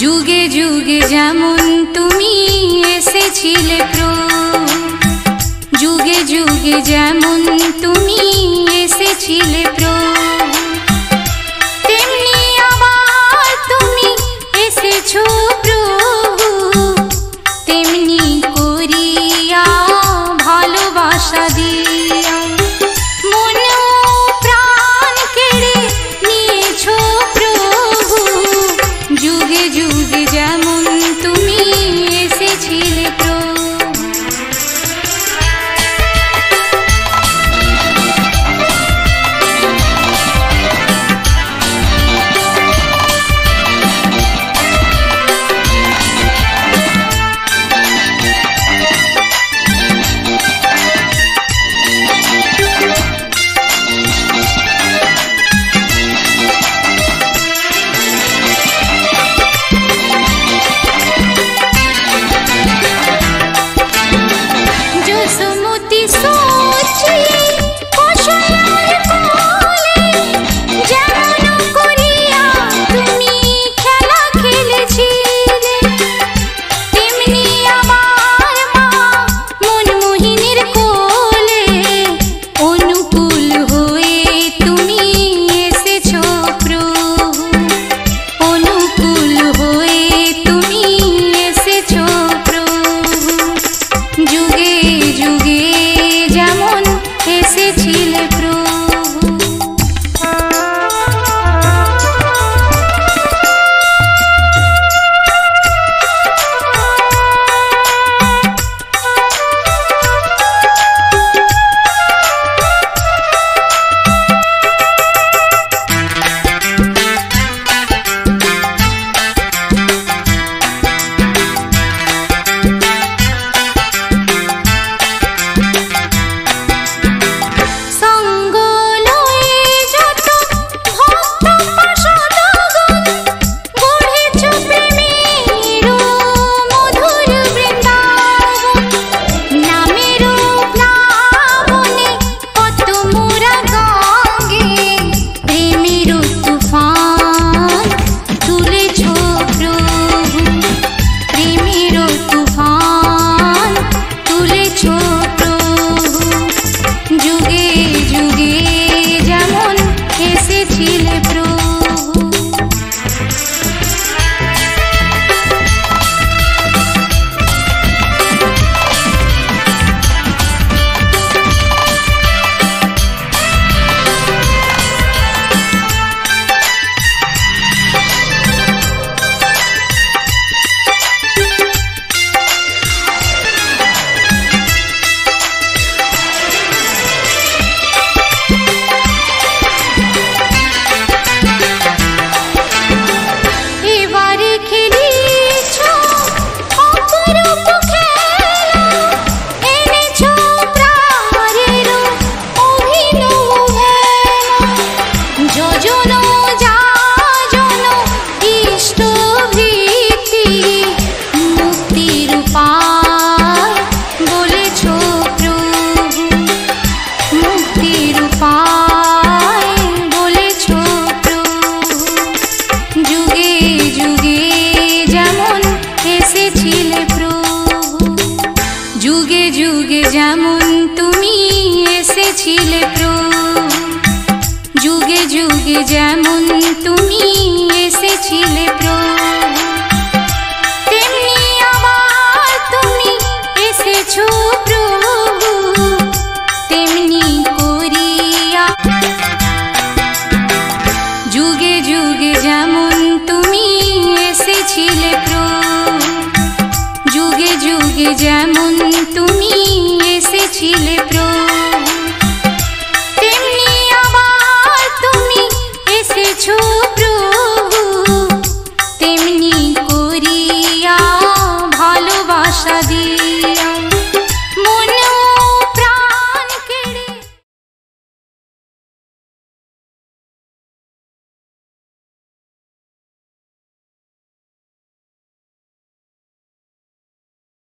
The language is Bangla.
যুগে যুগে যেমন তুমি এসেছিলে প্রভু, যুগে যুগে যেমন তুমি এসেছিলে প্রভু, তেমনি আবার তুমি এসেছো প্রভু, তেমনি করিয়া ভালোবাসা দিয়া মন প্রাণ কেড়ে নিয়েছো প্রভু, যুগে যুগে যেমন তুমি এসেছিলে প্রভু। যুগে যুগে যেমন তুমি এসেছিলে প্রভু, তেমনি আবার তুমি এসেছো প্রভু, তেমনি করিয়া যুগে যুগে যেমন তুমি এসেছিলে প্রভু, যুগে যুগে যেমন তুমি এসেছিলে